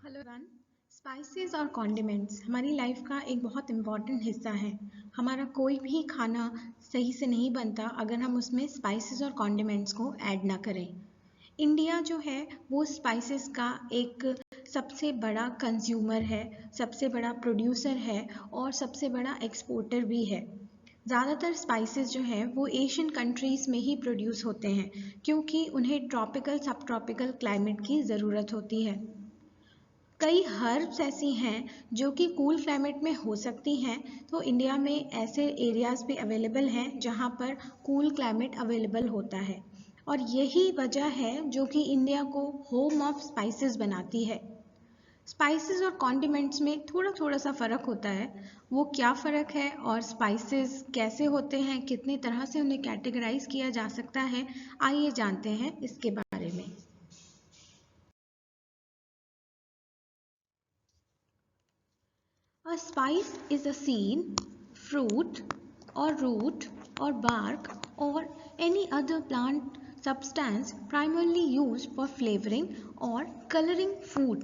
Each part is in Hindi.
Hello everyone. स्पाइसेस और कॉन्डिमेंट्स हमारी लाइफ का एक बहुत इम्पॉर्टेंट हिस्सा है। हमारा कोई भी खाना सही से नहीं बनता अगर हम उसमें स्पाइसेस और कॉन्डिमेंट्स को ऐड ना करें। इंडिया जो है वो स्पाइसेस का एक सबसे बड़ा कंज्यूमर है, सबसे बड़ा प्रोड्यूसर है और सबसे बड़ा एक्सपोर्टर भी है। ज़्यादातर स्पाइसेस जो हैं वो एशियन कंट्रीज़ में ही प्रोड्यूस होते हैं क्योंकि उन्हें ट्रॉपिकल सब ट्रॉपिकल क्लाइमेट की ज़रूरत होती है। कई हर्ब्स ऐसी हैं जो कि कूल क्लाइमेट में हो सकती हैं, तो इंडिया में ऐसे एरियाज़ भी अवेलेबल हैं जहाँ पर कूल क्लाइमेट अवेलेबल होता है और यही वजह है जो कि इंडिया को होम ऑफ स्पाइसेस बनाती है। स्पाइसेस और कॉन्डिमेंट्स में थोड़ा थोड़ा सा फ़र्क होता है। वो क्या फ़र्क है और स्पाइसेस कैसे होते हैं, कितनी तरह से उन्हें कैटेगराइज किया जा सकता है, आइए जानते हैं इसके बारे में। A spice is a seed, fruit, or root, or bark, or any other plant substance primarily used for flavoring or coloring food.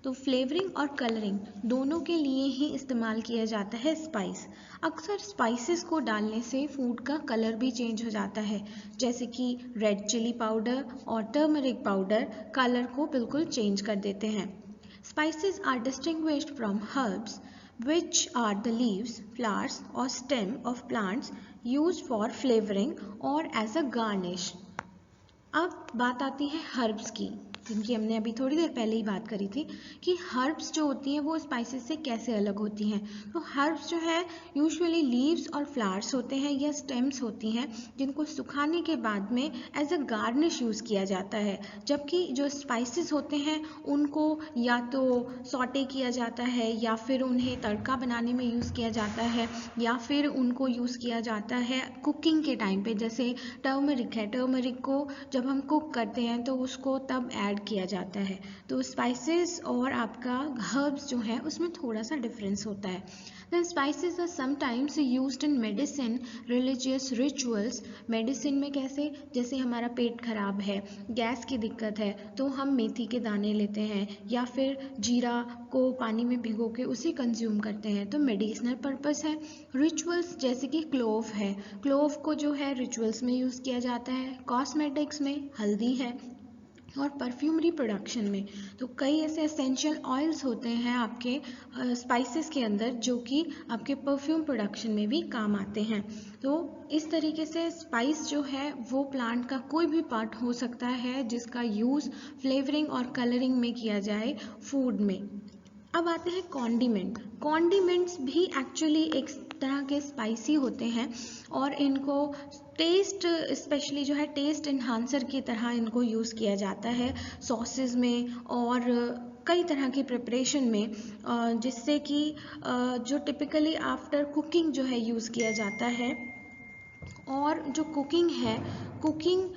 तो फ्लेवरिंग और कलरिंग दोनों के लिए ही इस्तेमाल किया जाता है स्पाइस। अक्सर स्पाइसेस को डालने से फूड का कलर भी चेंज हो जाता है, जैसे कि रेड चिली पाउडर और टर्मरिक पाउडर कलर को बिल्कुल चेंज कर देते हैं। Spices are distinguished from herbs, which are the leaves, flowers, or stem of plants used for flavoring or as a garnish. अब बात आती है हर्ब्स की, जिनकी हमने अभी थोड़ी देर पहले ही बात करी थी कि हर्ब्स जो होती हैं वो स्पाइसेस से कैसे अलग होती हैं। तो हर्ब्स जो है यूजुअली लीव्स और फ्लावर्स होते हैं या स्टेम्स होती हैं जिनको सुखाने के बाद में एज अ गार्निश यूज़ किया जाता है, जबकि जो स्पाइसेस होते हैं उनको या तो सॉटे किया जाता है या फिर उन्हें तड़का बनाने में यूज़ किया जाता है या फिर उनको यूज़ किया जाता है कुकिंग के टाइम पे। जैसे टर्मरिक है, टर्मरिक को जब हम कुक करते हैं तो उसको तब ऐड किया जाता है। तो स्पाइसेस और आपका हर्ब्स जो है उसमें थोड़ा सा डिफरेंस होता है। Then spices are sometimes used in medicine, religious rituals. Medicine में कैसे, जैसे हमारा पेट खराब है, गैस की दिक्कत है, तो हम मेथी के दाने लेते हैं या फिर जीरा को पानी में भिगो के उसे कंज्यूम करते हैं, तो मेडिसिनल पर्पस है। रिचुअल्स जैसे कि क्लोव है, क्लोव को जो है रिचुअल्स में यूज़ किया जाता है। कॉस्मेटिक्स में हल्दी है और परफ्यूमरी प्रोडक्शन में तो कई ऐसे एसेंशियल ऑयल्स होते हैं आपके स्पाइसेस के अंदर जो कि आपके परफ्यूम प्रोडक्शन में भी काम आते हैं। तो इस तरीके से स्पाइस जो है वो प्लांट का कोई भी पार्ट हो सकता है जिसका यूज़ फ्लेवरिंग और कलरिंग में किया जाए फूड में। अब आते हैं कॉन्डिमेंट। कॉन्डिमेंट्स भी एक्चुअली एक तरह के स्पाइसी होते हैं और इनको टेस्ट, स्पेशली जो है टेस्ट इन्हांसर की तरह इनको यूज़ किया जाता है सॉसेस में और कई तरह की प्रिपरेशन में, जिससे कि जो टिपिकली आफ्टर कुकिंग जो है यूज़ किया जाता है। और जो कुकिंग है, कुकिंग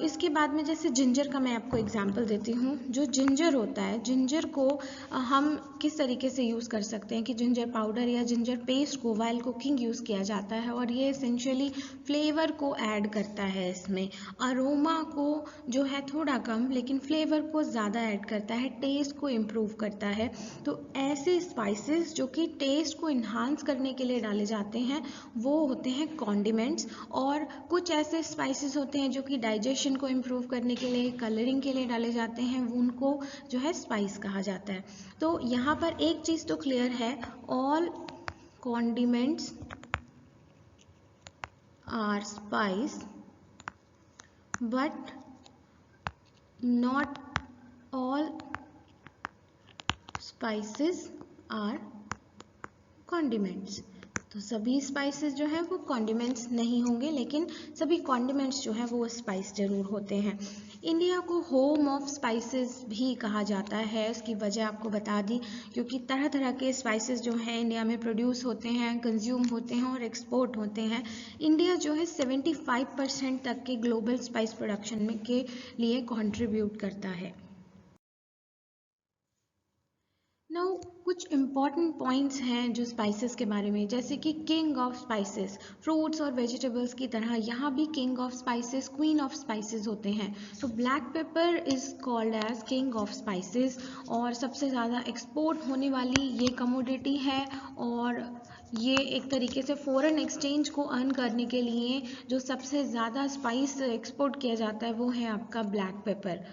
इसके बाद में जैसे जिंजर का मैं आपको एग्जांपल देती हूँ। जो जिंजर होता है, जिंजर को हम किस तरीके से यूज़ कर सकते हैं कि जिंजर पाउडर या जिंजर पेस्ट को वाइल कुकिंग यूज़ किया जाता है और ये एसेंशियली फ्लेवर को ऐड करता है। इसमें अरोमा को जो है थोड़ा कम लेकिन फ्लेवर को ज़्यादा ऐड करता है, टेस्ट को इम्प्रूव करता है। तो ऐसे स्पाइसेस जो कि टेस्ट को इन्हांस करने के लिए डाले जाते हैं वो होते हैं कॉन्डिमेंट्स। और कुछ ऐसे स्पाइसेस होते हैं जो कि डाइजेशन को इम्प्रूव करने के लिए, कलरिंग के लिए डाले जाते हैं, उनको जो है स्पाइस कहा जाता है। तो यहाँ पर एक चीज़ तो क्लियर है, all condiments are spice but not all spices are condiments. तो सभी स्पाइसेस जो हैं वो कॉन्डिमेंट्स नहीं होंगे, लेकिन सभी कॉन्डिमेंट्स जो हैं वो स्पाइस जरूर होते हैं। इंडिया को होम ऑफ स्पाइसेस भी कहा जाता है। उसकी वजह आपको बता दी, क्योंकि तरह तरह के स्पाइसेस जो हैं इंडिया में प्रोड्यूस होते हैं, कंज्यूम होते हैं और एक्सपोर्ट होते हैं। इंडिया जो है 75% तक के ग्लोबल स्पाइस प्रोडक्शन में के लिए कंट्रीब्यूट करता है। नाउ कुछ इम्पॉर्टेंट पॉइंट्स हैं जो स्पाइसेस के बारे में, जैसे कि किंग ऑफ स्पाइसेस, फ्रूट्स और वेजिटेबल्स की तरह यहाँ भी king of spices, queen of spices होते हैं। तो black pepper is called as king of spices और सबसे ज़्यादा एक्सपोर्ट होने वाली ये कमोडिटी है। और ये एक तरीके से फॉरेन एक्सचेंज को अर्न करने के लिए जो सबसे ज़्यादा स्पाइस एक्सपोर्ट किया जाता है वो है आपका black pepper.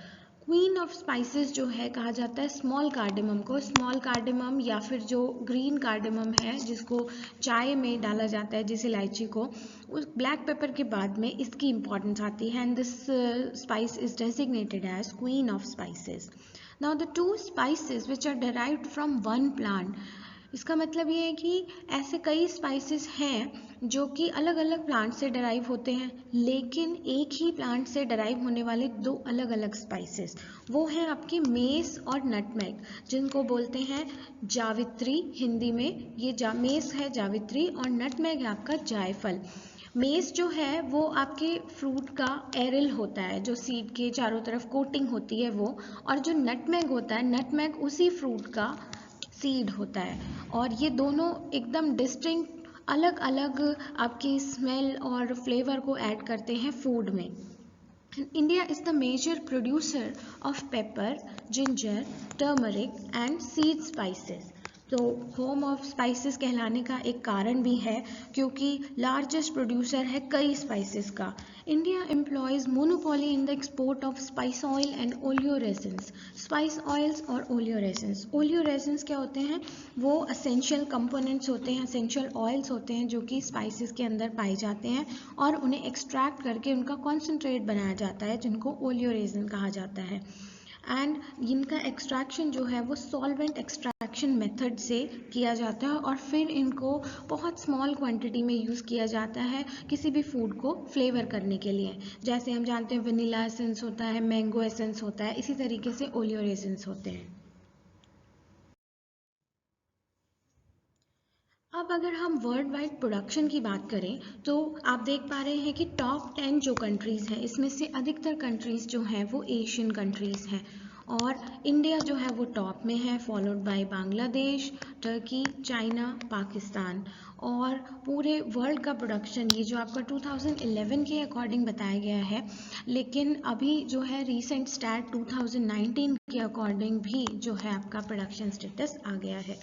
Queen of spices जो है कहा जाता है स्मॉल कार्डेमम को, स्मॉल कार्डेमम या फिर जो ग्रीन कार्डेमम है जिसको चाय में डाला जाता है, जिस इलायची को, उस ब्लैक पेपर के बाद में इसकी इंपॉर्टेंस आती है and this spice is designated as queen of spices. Now the two spices which are derived from one plant, इसका मतलब ये है कि ऐसे कई स्पाइसेस हैं जो कि अलग अलग प्लांट से डराइव होते हैं, लेकिन एक ही प्लांट से डराइव होने वाले दो अलग अलग स्पाइसेस, वो हैं आपकी मेस और नटमेग, जिनको बोलते हैं जावित्री हिंदी में। ये मेस है जावित्री और नटमेग है आपका जायफल। मेस जो है वो आपके फ्रूट का एरिल होता है, जो सीड के चारों तरफ कोटिंग होती है वो, और जो नटमेग होता है, नटमेग उसी फ्रूट का सीड होता है। और ये दोनों एकदम डिस्टिंक्ट अलग अलग आपकी स्मेल और फ्लेवर को ऐड करते हैं फूड में। India is the major producer of pepper, ginger, turmeric and seed spices. तो होम ऑफ स्पाइसेस कहलाने का एक कारण भी है क्योंकि लार्जेस्ट प्रोड्यूसर है कई स्पाइसेस का। India employees monopoly in the export of spice oil and oleo resins. Spice oils और ओलियो रेजिन्स, ओलियो रेजिन्स क्या होते हैं, वो असेंशियल कंपोनेंट्स होते हैं, असेंशियल ऑयल्स होते हैं जो कि स्पाइसेस के अंदर पाए जाते हैं और उन्हें एक्सट्रैक्ट करके उनका कॉन्सेंट्रेट बनाया जाता है जिनको ओलियो रेजिन कहा जाता है। एंड इनका एक्सट्रैक्शन जो है वो सॉल्वेंट एक्सट्रैक्शन मेथड से किया जाता है और फिर इनको बहुत स्मॉल क्वांटिटी में यूज़ किया जाता है किसी भी फूड को फ्लेवर करने के लिए। जैसे हम जानते हैं वनीला एसेंस होता है, मैंगो एसेंस होता है, इसी तरीके से ओलियो रेजिन्स होते हैं। अब अगर हम वर्ल्ड वाइड प्रोडक्शन की बात करें तो आप देख पा रहे हैं कि टॉप 10 जो कंट्रीज़ हैं इसमें से अधिकतर कंट्रीज़ जो हैं वो एशियन कंट्रीज़ हैं और इंडिया जो है वो टॉप में है, followed by Bangladesh, Turkey, China, Pakistan. और पूरे वर्ल्ड का प्रोडक्शन ये जो आपका 2011 के अकॉर्डिंग बताया गया है, लेकिन अभी जो है रीसेंट स्टैट 2019 के अकॉर्डिंग भी जो है आपका प्रोडक्शन स्टेटस आ गया है।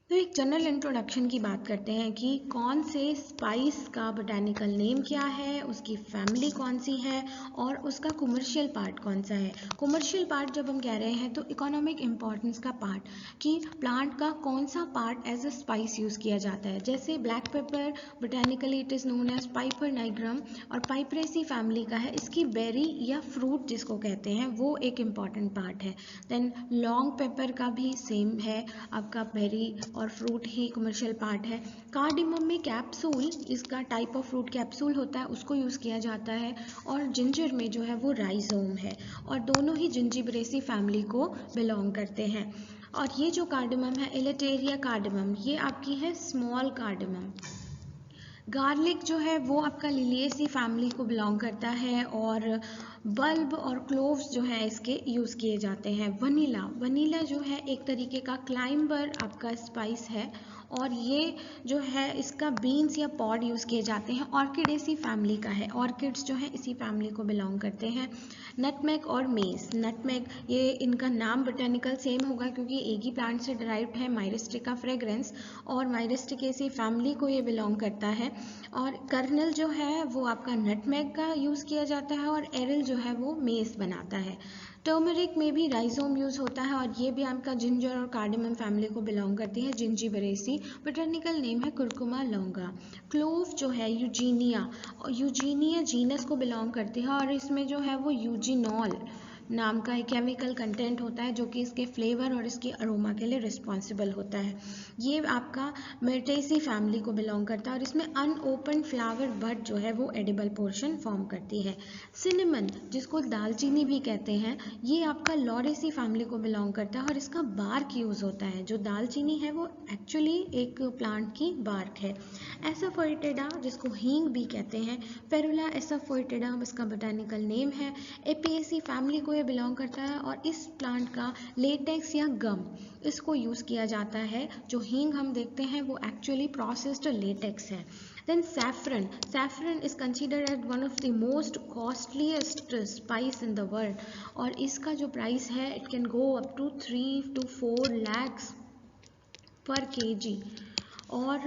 तो एक जनरल इंट्रोडक्शन की बात करते हैं कि कौन से स्पाइस का बोटेनिकल नेम क्या है, उसकी फैमिली कौन सी है और उसका कमर्शियल पार्ट कौन सा है। कमर्शियल पार्ट जब हम कह रहे हैं तो इकोनॉमिक इम्पॉर्टेंस का पार्ट, कि प्लांट का कौन सा part as a spice use किया जाता है। जैसे black pepper botanically it is known as piper nigrum और पाइपरेसी फैमिली का है, इसकी बेरी या फ्रूट जिसको कहते हैं वो एक इम्पॉर्टेंट पार्ट है। देन लॉन्ग पेपर का भी सेम है, आपका बेरी और फ्रूट ही कमर्शियल पार्ट है। कार्डिमम में कैप्सूल, इसका टाइप ऑफ फ्रूट कैप्सूल होता है, उसको यूज़ किया जाता है। और जिंजर में जो है वो राइजोम है और दोनों ही जिंजिबरेसी फैमिली को बिलोंग करते हैं। और ये जो कार्डिमम है एलेटेरिया कार्डिमम, ये आपकी है स्मॉल कार्डिमम। गार्लिक जो है वो आपका लिलिएसी फैमिली को बिलोंग करता है और बल्ब और क्लोव्स जो है इसके यूज़ किए जाते हैं। वनीला, वनीला जो है एक तरीके का क्लाइंबर आपका स्पाइस है और ये जो है इसका बीन्स या पॉड यूज़ किए जाते हैं। ऑर्किडेसी फैमिली का है, ऑर्किड्स जो है इसी फैमिली को बिलोंग करते हैं। नटमेग और मेस, नटमेग ये इनका नाम बोटेनिकल सेम होगा क्योंकि एक ही प्लांट से डिराइव्ड है, माइरिस्टिका फ्रेग्रेंस, और माइरिस्टिकेसी फैमिली को ये बिलोंग करता है। और कर्नल जो है वो आपका नटमेग का यूज़ किया जाता है और एरिल जो है वो मेस बनाता है। टर्मरिक में भी राइजोम यूज़ होता है और ये भी आपका जिंजर और कार्डिमम फैमिली को बिलोंग करती है, जिंजीबरेसी। बोटेनिकल नेम है कुरकुमा लौंगा। क्लोव जो है यूजीनिया, यूजीनिया जीनस को बिलोंग करती है और इसमें जो है वो यूजीनॉल नाम का एक केमिकल कंटेंट होता है जो कि इसके फ्लेवर और इसकी अरोमा के लिए रिस्पॉन्सिबल होता है। ये आपका मिर्टेसी फैमिली को बिलोंग करता है और इसमें अनओपन फ्लावर बड जो है वो एडिबल पोर्शन फॉर्म करती है। सिनेमन जिसको दालचीनी भी कहते हैं, ये आपका लॉरेसी फैमिली को बिलोंग करता है और इसका बार्क यूज़ होता है। जो दालचीनी है वो एक्चुअली एक प्लांट की बार्क है। एसाफोइटेडा जिसको हींग भी कहते हैं, फेरुला एसाफोइटेडा इसका बोटेनिकल नेम है। एपिएसी फैमिली को ये बिलोंग करता है और इस प्लांट का लेटेक्स या गम इसको यूज़ किया जाता है। जो हींग हम देखते हैं वो एक्चुअली प्रोसेस्ड लेटेक्स है। Then saffron. Saffron is considered as one of the most costliest spice in the world. और इसका जो प्राइस है it can go up to 3 to 4 lakhs per kg। और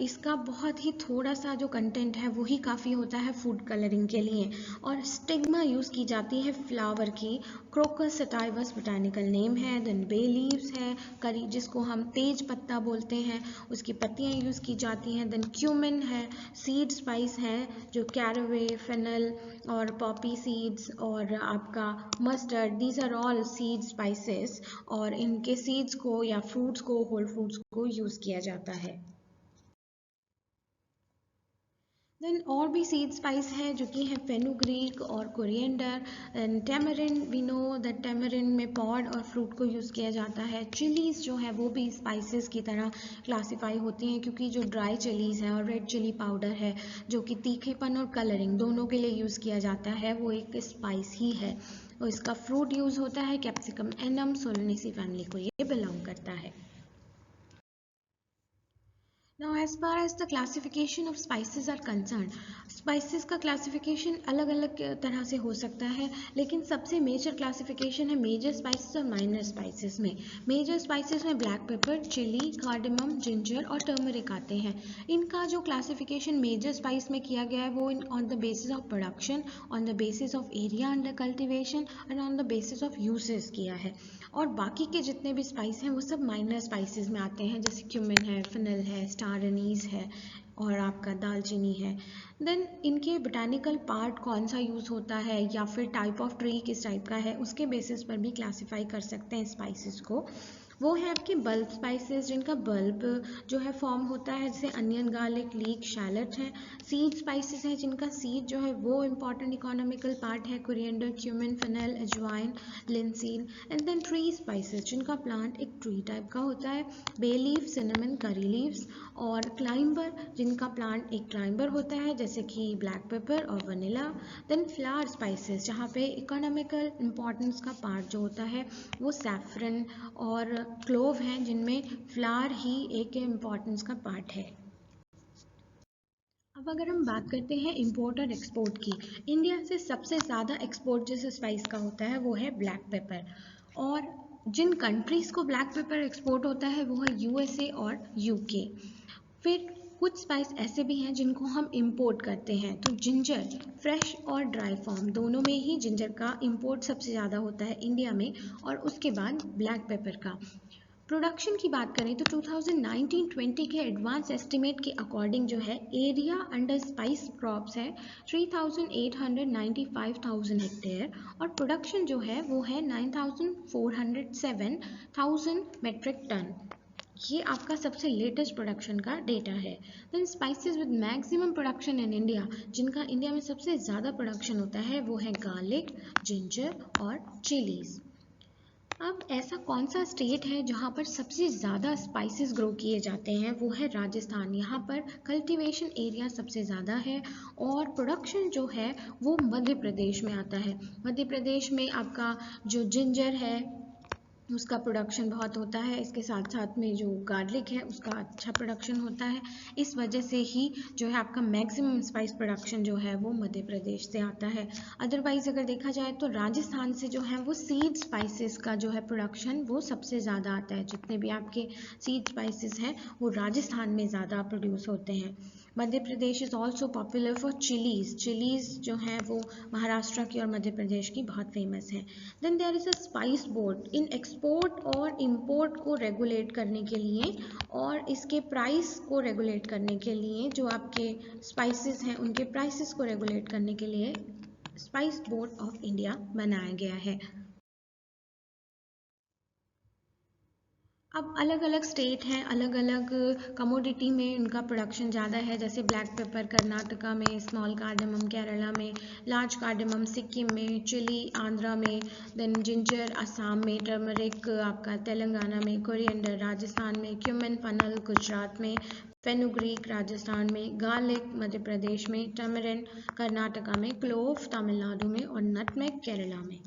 इसका बहुत ही थोड़ा सा जो कंटेंट है वही काफ़ी होता है फूड कलरिंग के लिए। और स्टिग्मा यूज़ की जाती है फ्लावर की। क्रोकस सटाइवस बोटानिकल नेम है। देन बे लीव्स है, करी जिसको हम तेज पत्ता बोलते हैं, उसकी पत्तियाँ यूज़ की जाती हैं। देन क्यूमिन है, सीड स्पाइस है जो कैरवे, फेनल और पॉपी सीड्स और आपका mustard, these are all seed spices. और इनके सीड्स को या फ्रूट्स को, होल फ्रूट्स को यूज़ किया जाता है। देन और भी सीड स्पाइस है जो कि है फेनुग्रीक और coriander and tamarind. We know that tamarind में पॉड और फ्रूट को यूज़ किया जाता है। चिलीज़ जो है वो भी स्पाइसेस की तरह क्लासीफाई होती हैं, क्योंकि जो ड्राई चिलीज़ है और रेड चिली पाउडर है जो कि तीखेपन और कलरिंग दोनों के लिए यूज़ किया जाता है, वो एक स्पाइस ही है। और इसका फ्रूट यूज़ होता है कैप्सिकम एनम, सोलेनेसी फैमिली को ये बिलोंग करता है। Now as far as the classification of spices are concerned, spices का classification अलग अलग तरह से हो सकता है, लेकिन सबसे मेजर classification है मेजर स्पाइसेस और माइनर स्पाइसेस में। मेजर स्पाइसेस में black pepper, chilli, cardamom, ginger और टर्मरिक आते हैं। इनका जो क्लासिफिकेशन मेजर स्पाइस में किया गया है वो on the basis of production, on the basis of area under cultivation and on the basis of uses किया है। और बाकी के जितने भी स्पाइस हैं वो सब माइनर स्पाइसेस में आते हैं, जैसे क्यूमिन है, फेनल है, स्टार एनीस है और आपका दालचीनी है। देन इनके बोटानिकल पार्ट कौन सा यूज़ होता है या फिर टाइप ऑफ ट्री किस टाइप का है, उसके बेसिस पर भी क्लासीफाई कर सकते हैं स्पाइसेस को। वो है आपके बल्ब स्पाइसेस, जिनका बल्ब जो है फॉर्म होता है, जैसे अनियन, गार्लिक, लीक, शैलट है। सीड स्पाइसेस हैं जिनका सीड जो है वो इम्पॉर्टेंट इकोनॉमिकल पार्ट है, coriander, cumin, fennel, ajwain, linseed. And then tree spices जिनका प्लांट एक ट्री टाइप का होता है, bay leaf, cinnamon, curry leaves. और क्लाइंबर जिनका प्लांट एक क्लाइंबर होता है, जैसे कि ब्लैक पेपर और वनीला। देन फ्लावर स्पाइसेस जहाँ पे इकोनॉमिकल इम्पॉर्टेंस का पार्ट जो होता है वो सैफरन और क्लोव हैं, जिनमें फ्लावर ही एक इम्पॉर्टेंस का पार्ट है। अब अगर हम बात करते हैं इंपोर्ट और एक्सपोर्ट की, इंडिया से सबसे ज़्यादा एक्सपोर्ट जिस स्पाइस का होता है वो है ब्लैक पेपर। और जिन कंट्रीज़ को ब्लैक पेपर एक्सपोर्ट होता है वो है यूएसए और यूके। फिर कुछ स्पाइस ऐसे भी हैं जिनको हम इंपोर्ट करते हैं, तो जिंजर फ्रेश और ड्राई फॉर्म दोनों में ही जिंजर का इंपोर्ट सबसे ज़्यादा होता है इंडिया में, और उसके बाद ब्लैक पेपर का। प्रोडक्शन की बात करें तो 2019-20 के एडवांस एस्टिमेट के अकॉर्डिंग जो है एरिया अंडर स्पाइस क्रॉप्स है 3,895,000 हेक्टेयर, और प्रोडक्शन जो है वो है 9,407,000 मेट्रिक टन। ये आपका सबसे लेटेस्ट प्रोडक्शन का डेटा है। Then spices with maximum production in India, जिनका इंडिया में सबसे ज़्यादा प्रोडक्शन होता है वो है गार्लिक, जिंजर और चिलीज़। अब ऐसा कौन सा स्टेट है जहाँ पर सबसे ज़्यादा स्पाइसेस ग्रो किए जाते हैं, वो है राजस्थान। यहाँ पर कल्टीवेशन एरिया सबसे ज़्यादा है और प्रोडक्शन जो है वो मध्य प्रदेश में आता है। मध्य प्रदेश में आपका जो जिंजर है उसका प्रोडक्शन बहुत होता है, इसके साथ साथ में जो गार्लिक है उसका अच्छा प्रोडक्शन होता है। इस वजह से ही जो है आपका मैक्सिमम स्पाइस प्रोडक्शन जो है वो मध्य प्रदेश से आता है। अदरवाइज़ अगर देखा जाए तो राजस्थान से जो है वो सीड स्पाइसेस का जो है प्रोडक्शन वो सबसे ज़्यादा आता है। जितने भी आपके सीड स्पाइसेस हैं वो राजस्थान में ज़्यादा प्रोड्यूस होते हैं। Madhya Pradesh is also popular for chillies. Chillies जो हैं वो महाराष्ट्र की और मध्य प्रदेश की बहुत फेमस है। Then there is a spice board in export और इंपोर्ट को रेगुलेट करने के लिए और इसके प्राइस को रेगुलेट करने के लिए, जो आपके स्पाइसेस हैं उनके प्राइसेस को रेगुलेट करने के लिए स्पाइस बोर्ड ऑफ इंडिया बनाया गया है। अब अलग अलग स्टेट हैं, अलग अलग कमोडिटी में उनका प्रोडक्शन ज़्यादा है, जैसे ब्लैक पेपर कर्नाटका में, स्मॉल कार्डेमम केरला में, लार्ज कार्डेमम सिक्किम में, चिली आंध्रा में, देन जिंजर असम में, टर्मरिक आपका तेलंगाना में, कोरिएंडर राजस्थान में, क्यूमिन फनल गुजरात में, फेनुग्रीक राजस्थान में, गार्लिक मध्य प्रदेश में, टर्मरिन कर्नाटका में, क्लोव तमिलनाडु में और नटमेग केरला में।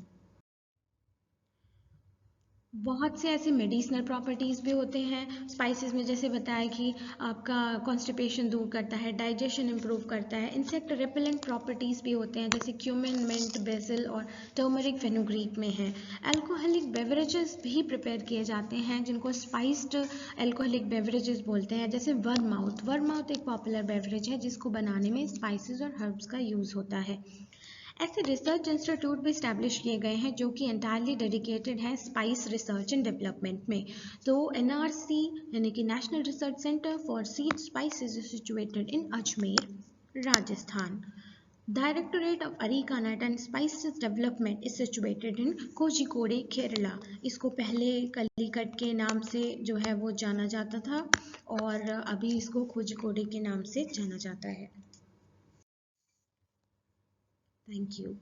बहुत से ऐसे मेडिसिनल प्रॉपर्टीज़ भी होते हैं स्पाइसेस में, जैसे बताया कि आपका कॉन्स्टिपेशन दूर करता है, डाइजेशन इम्प्रूव करता है। इंसेक्ट रिपेलेंट प्रॉपर्टीज़ भी होते हैं, जैसे क्यूमिन, मिंट, बेसिल और टर्मरिक फेनुग्रीक में है। अल्कोहलिक बेवरेजेस भी प्रिपेयर किए जाते हैं जिनको स्पाइस्ड अल्कोहलिक बेवरेजेस बोलते हैं, जैसे वर्माउथ। वर्माउथ एक पॉपुलर बेवरेज है जिसको बनाने में स्पाइसेस और हर्ब्स का यूज़ होता है। ऐसे रिसर्च इंस्टीट्यूट भी इस्टेब्लिश किए गए हैं जो कि एंटायरली डेडिकेटेड हैं स्पाइस रिसर्च एंड डेवलपमेंट में। तो एनआरसी यानी कि national research centre for seed spices is situated in Ajmer, Rajasthan. Directorate of arecanut and spices development is situated in Kozhikode, Kerala. इसको पहले कलीकट के नाम से जो है वो जाना जाता था और अभी इसको कोझिकोडे के नाम से जाना जाता है। Thank you.